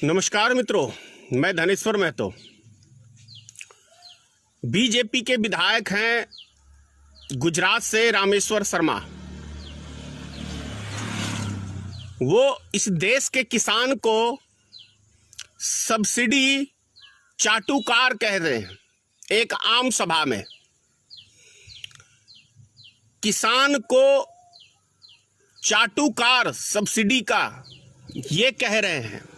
नमस्कार मित्रों, मैं धनेश्वर महतो। बीजेपी के विधायक हैं गुजरात से रामेश्वर शर्मा। वो इस देश के किसान को सब्सिडी चाटुकार कह रहे हैं एक आम सभा में। किसान को चाटुकार सब्सिडी का ये कह रहे हैं,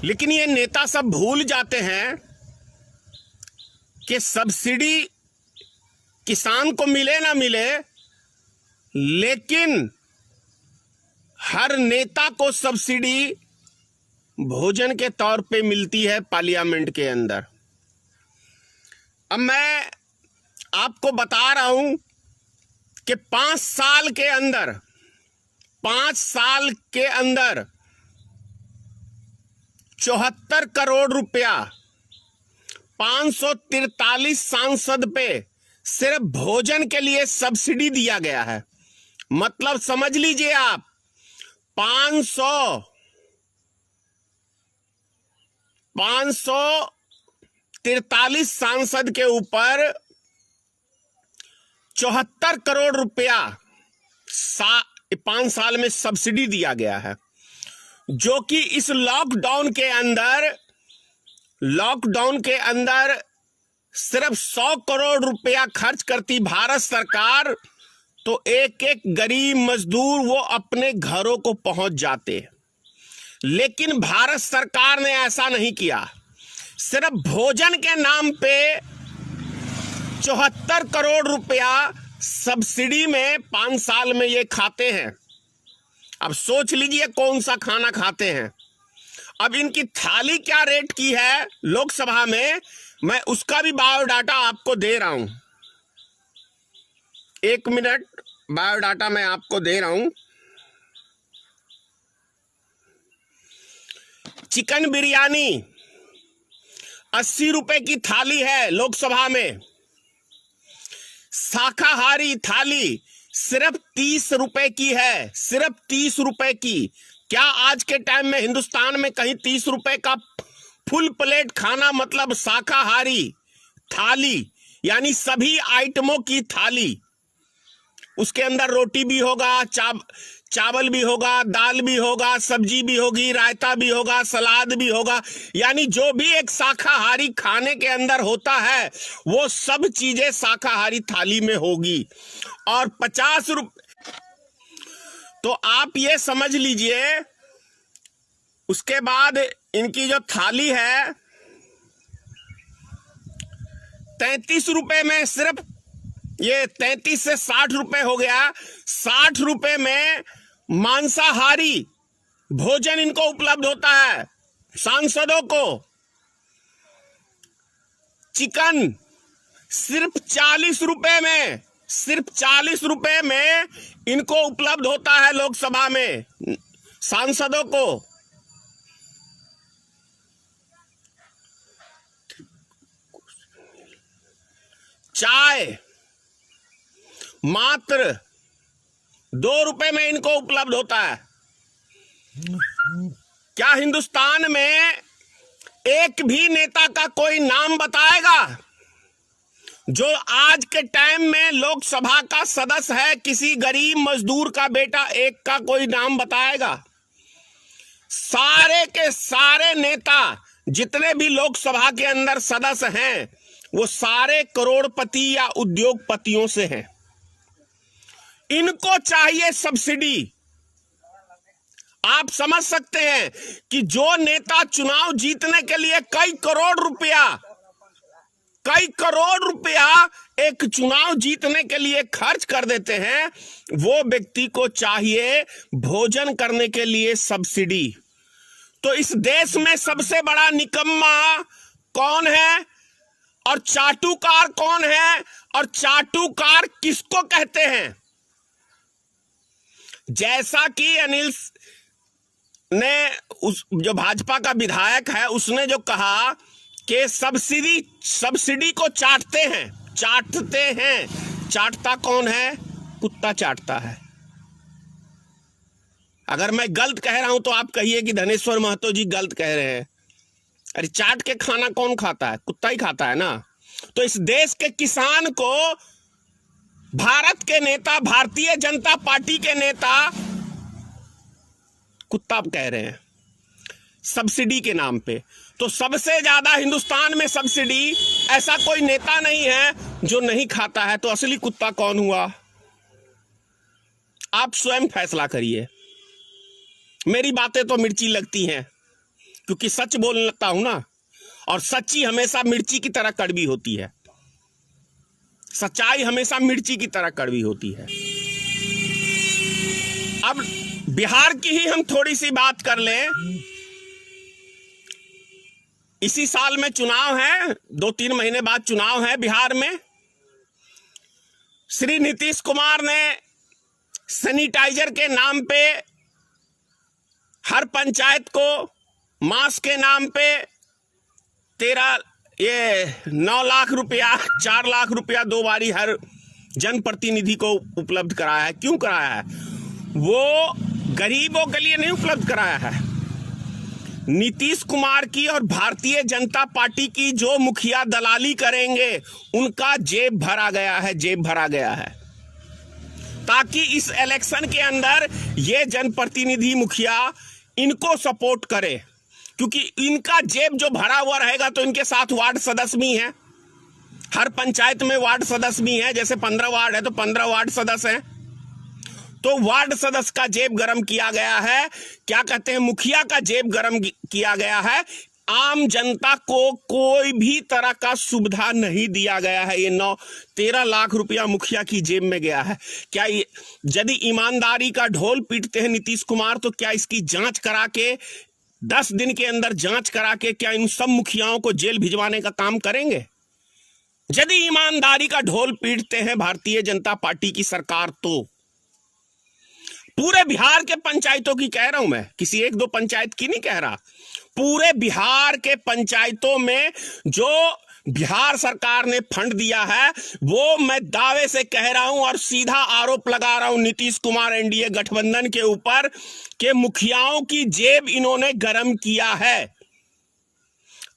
लेकिन ये नेता सब भूल जाते हैं कि सब्सिडी किसान को मिले ना मिले, लेकिन हर नेता को सब्सिडी भोजन के तौर पे मिलती है पार्लियामेंट के अंदर। अब मैं आपको बता रहा हूं कि 5 साल के अंदर 74 करोड़ रुपया 543 सांसद पे सिर्फ भोजन के लिए सब्सिडी दिया गया है। मतलब समझ लीजिए आप, 543 सांसद के ऊपर 74 करोड़ रुपया 5 साल में सब्सिडी दिया गया है, जो कि इस लॉकडाउन के अंदर सिर्फ 100 करोड़ रुपया खर्च करती भारत सरकार, तो एक एक गरीब मजदूर वो अपने घरों को पहुंच जाते। लेकिन भारत सरकार ने ऐसा नहीं किया। सिर्फ भोजन के नाम पे 74 करोड़ रुपया सब्सिडी में 5 साल में ये खाते हैं। अब सोच लीजिए कौन सा खाना खाते हैं। अब इनकी थाली क्या रेट की है लोकसभा में, मैं उसका भी बायोडाटा आपको दे रहा हूं। 1 मिनट, बायोडाटा मैं आपको दे रहा हूं। चिकन बिरयानी 80 रुपए की थाली है लोकसभा में। शाकाहारी थाली सिर्फ 30 रुपए की है, सिर्फ 30 रुपए की। क्या आज के टाइम में हिंदुस्तान में कहीं 30 रुपए का फुल प्लेट खाना, मतलब शाकाहारी थाली, यानी सभी आइटमों की थाली, उसके अंदर रोटी भी होगा, चावल भी होगा, दाल भी होगा, सब्जी भी होगी, रायता भी होगा, सलाद भी होगा, यानी जो भी एक शाकाहारी खाने के अंदर होता है वो सब चीजें शाकाहारी थाली में होगी। और 50 रुपए, तो आप ये समझ लीजिए। उसके बाद इनकी जो थाली है 33 रुपए में, सिर्फ ये 33 से 60 रुपए हो गया। 60 रुपए में मांसाहारी भोजन इनको उपलब्ध होता है सांसदों को। चिकन सिर्फ 40 रुपए में, सिर्फ 40 रुपए में इनको उपलब्ध होता है लोकसभा में सांसदों को। चाय मात्र 2 रुपए में इनको उपलब्ध होता है। क्या हिंदुस्तान में एक भी नेता का कोई नाम बताएगा जो आज के टाइम में लोकसभा का सदस्य है? किसी गरीब मजदूर का बेटा एक का कोई नाम बताएगा? सारे के सारे नेता जितने भी लोकसभा के अंदर सदस्य हैं वो सारे करोड़पति या उद्योगपतियों से हैं। इनको चाहिए सब्सिडी। आप समझ सकते हैं कि जो नेता चुनाव जीतने के लिए कई करोड़ रुपया एक चुनाव जीतने के लिए खर्च कर देते हैं, वो व्यक्ति को चाहिए भोजन करने के लिए सब्सिडी। तो इस देश में सबसे बड़ा निकम्मा कौन है और चाटुकार कौन है, और चाटुकार किसको कहते हैं? जैसा कि अनिल ने, जो भाजपा का विधायक है, उसने जो कहा कि सब्सिडी को चाटते हैं। चाटता कौन है? कुत्ता चाटता है। अगर मैं गलत कह रहा हूं तो आप कहिए कि धनेश्वर महतो जी गलत कह रहे हैं। अरे चाट के खाना कौन खाता है? कुत्ता ही खाता है ना। तो इस देश के किसान को भारत के नेता, भारतीय जनता पार्टी के नेता कुत्ता कह रहे हैं सब्सिडी के नाम पे। तो सबसे ज्यादा हिंदुस्तान में सब्सिडी ऐसा कोई नेता नहीं है जो नहीं खाता है। तो असली कुत्ता कौन हुआ? आप स्वयं फैसला करिए। मेरी बातें तो मिर्ची लगती हैं क्योंकि सच बोलने लगता हूं ना, और सच्ची हमेशा मिर्ची की तरह कड़वी होती है। सच्चाई हमेशा मिर्ची की तरह कड़वी होती है। अब बिहार की ही हम थोड़ी सी बात कर लें। इसी साल में चुनाव है, 2-3 महीने बाद चुनाव है बिहार में। श्री नीतीश कुमार ने सैनिटाइजर के नाम पे हर पंचायत को, मास्क के नाम पे 9 लाख रुपया, 4 लाख रुपया 2 बारी हर जनप्रतिनिधि को उपलब्ध कराया है। क्यों कराया है? वो गरीबों के लिए नहीं उपलब्ध कराया है। नीतीश कुमार की और भारतीय जनता पार्टी की जो मुखिया दलाली करेंगे उनका जेब भरा गया है, जेब भरा गया है, ताकि इस इलेक्शन के अंदर ये जनप्रतिनिधि मुखिया इनको सपोर्ट करे, क्योंकि इनका जेब जो भरा हुआ रहेगा तो इनके साथ वार्ड सदस्य भी हैं। हर पंचायत में वार्ड सदस्य भी हैं। जैसे 15 वार्ड है तो 15 वार्ड सदस्य हैं। तो वार्ड सदस्य का जेब गरम किया गया है। क्या कहते हैं, मुखिया का जेब गरम किया गया है। आम जनता को कोई भी तरह का सुविधा नहीं दिया गया है। ये 13 लाख रुपया मुखिया की जेब में गया है। क्या यदि ईमानदारी का ढोल पीटते हैं नीतीश कुमार, तो क्या इसकी जांच करा के 10 दिन के अंदर जांच करा के क्या इन सब मुखियाओं को जेल भिजवाने का काम करेंगे? यदि ईमानदारी का ढोल पीटते हैं भारतीय जनता पार्टी की सरकार, तो पूरे बिहार के पंचायतों की कह रहा हूं मैं, किसी 1-2 पंचायत की नहीं कह रहा। पूरे बिहार के पंचायतों में जो बिहार सरकार ने फंड दिया है, वो मैं दावे से कह रहा हूं और सीधा आरोप लगा रहा हूं नीतीश कुमार एनडीए गठबंधन के ऊपर कि मुखियाओं की जेब इन्होंने गरम किया है।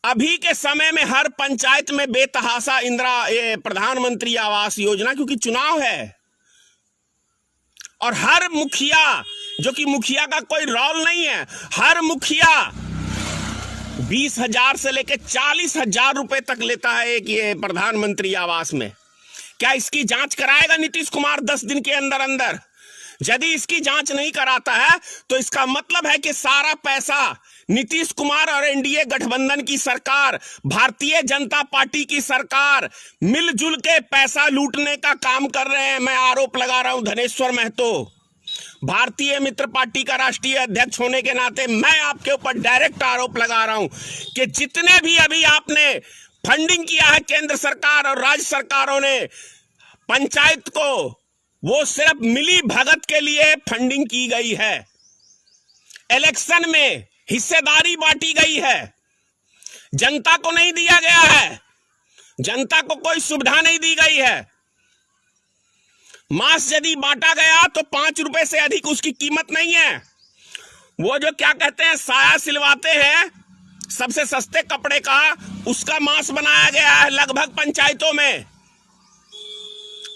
अभी के समय में हर पंचायत में बेतहाशा प्रधानमंत्री आवास योजना, क्योंकि चुनाव है, और हर मुखिया, जो कि मुखिया का कोई रोल नहीं है, हर मुखिया 20,000 से लेकर 40,000 रुपए तक लेता है एक ये प्रधानमंत्री आवास में। क्या इसकी जांच कराएगा नीतीश कुमार 10 दिन के अंदर अंदर? यदि इसकी जांच नहीं कराता है तो इसका मतलब है कि सारा पैसा नीतीश कुमार और एनडीए गठबंधन की सरकार, भारतीय जनता पार्टी की सरकार मिलजुल के पैसा लूटने का काम कर रहे हैं। मैं आरोप लगा रहा हूं धनेश्वर महतो, भारतीय मित्र पार्टी का राष्ट्रीय अध्यक्ष होने के नाते मैं आपके ऊपर डायरेक्ट आरोप लगा रहा हूं कि जितने भी अभी आपने फंडिंग किया है केंद्र सरकार और राज्य सरकारों ने पंचायत को, वो सिर्फ मिली भगत के लिए फंडिंग की गई है। इलेक्शन में हिस्सेदारी बांटी गई है, जनता को नहीं दिया गया है, जनता को कोई सुविधा नहीं दी गई है। मास्क यदि बांटा गया तो 5 रुपए से अधिक उसकी कीमत नहीं है। वो जो क्या कहते हैं साया सिलवाते हैं सबसे सस्ते कपड़े का, उसका मास्क बनाया गया है लगभग पंचायतों में।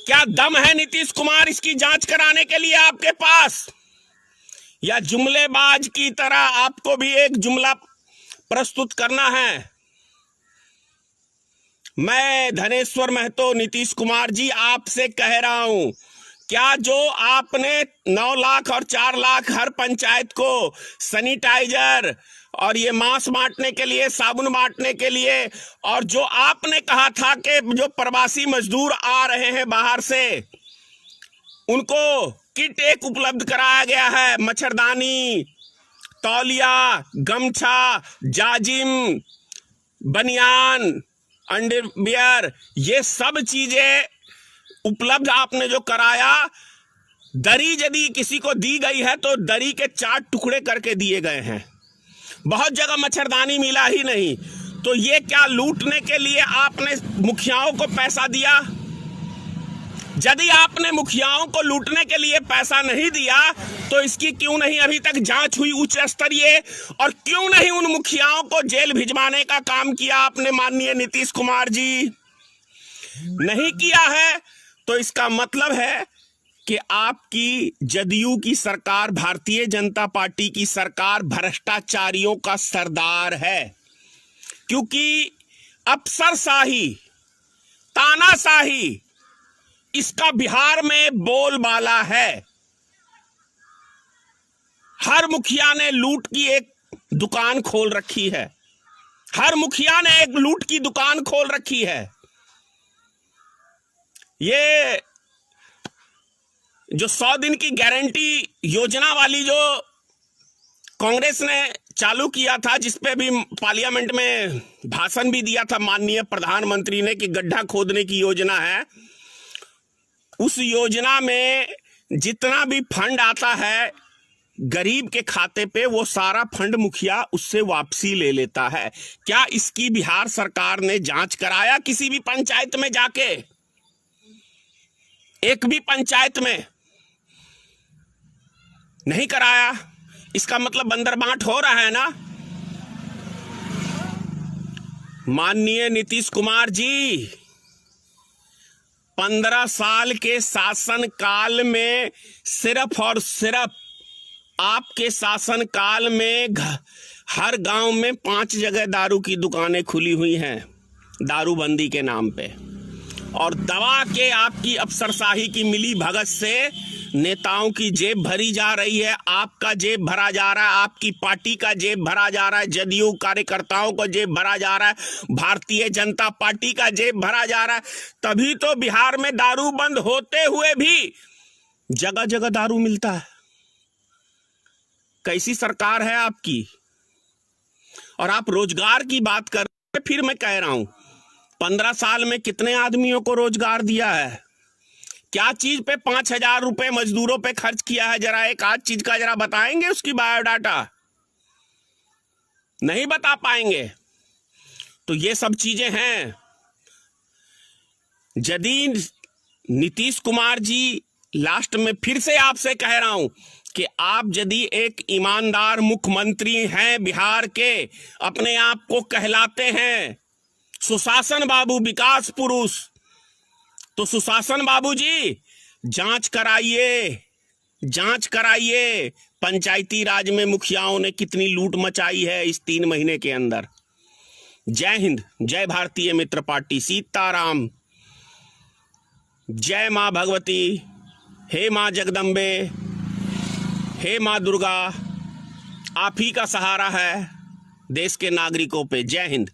क्या दम है नीतीश कुमार इसकी जांच कराने के लिए आपके पास? या जुमलेबाज की तरह आपको भी एक जुमला प्रस्तुत करना है? मैं धनेश्वर महतो, नीतीश कुमार जी आपसे कह रहा हूं, क्या जो आपने 9 लाख और 4 लाख हर पंचायत को सैनिटाइजर और ये मास्क बांटने के लिए, साबुन बांटने के लिए, और जो आपने कहा था कि जो प्रवासी मजदूर आ रहे हैं बाहर से उनको किट एक उपलब्ध कराया गया है, मच्छरदानी, तौलिया, गमछा, जाजिम, बनियान, अंडरवियर, ये सब चीजें उपलब्ध आपने जो कराया। दरी यदि किसी को दी गई है तो दरी के 4 टुकड़े करके दिए गए हैं। बहुत जगह मच्छरदानी मिला ही नहीं। तो ये क्या लूटने के लिए आपने मुखियाओं को पैसा दिया? यदि आपने मुखियाओं को लूटने के लिए पैसा नहीं दिया तो इसकी क्यों नहीं अभी तक जांच हुई उच्च स्तरीय, और क्यों नहीं उन मुखियाओं को जेल भिजवाने का काम किया आपने माननीय नीतीश कुमार जी? नहीं किया है तो इसका मतलब है कि आपकी जदयू की सरकार, भारतीय जनता पार्टी की सरकार भ्रष्टाचारियों का सरदार है। क्योंकि अफसरशाही, तानाशाही इसका बिहार में बोलबाला है। हर मुखिया ने लूट की एक दुकान खोल रखी है, हर मुखिया ने एक लूट की दुकान खोल रखी है। ये जो 100 दिन की गारंटी योजना वाली जो कांग्रेस ने चालू किया था, जिसपे भी पार्लियामेंट में भाषण भी दिया था माननीय प्रधानमंत्री ने कि गड्ढा खोदने की योजना है, उस योजना में जितना भी फंड आता है गरीब के खाते पे, वो सारा फंड मुखिया उससे वापसी ले लेता है। क्या इसकी बिहार सरकार ने जांच कराया? किसी भी पंचायत में जाके, एक भी पंचायत में नहीं कराया। इसका मतलब बंदरबांट हो रहा है ना। माननीय नीतीश कुमार जी, 15 साल के शासन काल में सिर्फ और सिर्फ आपके शासन काल में हर गांव में 5 जगह दारू की दुकानें खुली हुई हैं दारूबंदी के नाम पे, और दवा के आपकी अफसरशाही की मिली भगत से नेताओं की जेब भरी जा रही है, आपका जेब भरा जा रहा है, आपकी पार्टी का जेब भरा जा रहा है, जदयू कार्यकर्ताओं का जेब भरा जा रहा है, भारतीय जनता पार्टी का जेब भरा जा रहा है। तभी तो बिहार में दारू बंद होते हुए भी जगह जगह दारू मिलता है। कैसी सरकार है आपकी? और आप रोजगार की बात कर रहे हैं। फिर मैं कह रहा हूं, 15 साल में कितने आदमियों को रोजगार दिया है? क्या चीज पे 5,000 रुपए मजदूरों पे खर्च किया है? जरा एक आध चीज का जरा बताएंगे, उसकी बायोडाटा नहीं बता पाएंगे। तो ये सब चीजें हैं। यदि नीतीश कुमार जी, लास्ट में फिर से आपसे कह रहा हूं कि आप यदि एक ईमानदार मुख्यमंत्री हैं बिहार के, अपने आप को कहलाते हैं सुशासन बाबू, विकास पुरुष, तो सुशासन बाबू जी जांच कराइए, जांच कराइए पंचायती राज में मुखियाओं ने कितनी लूट मचाई है इस 3 महीने के अंदर। जय हिंद, जय भारतीय मित्र पार्टी, सीताराम, जय मां भगवती, हे मां जगदम्बे, हे मां दुर्गा, आप ही का सहारा है देश के नागरिकों पे। जय हिंद।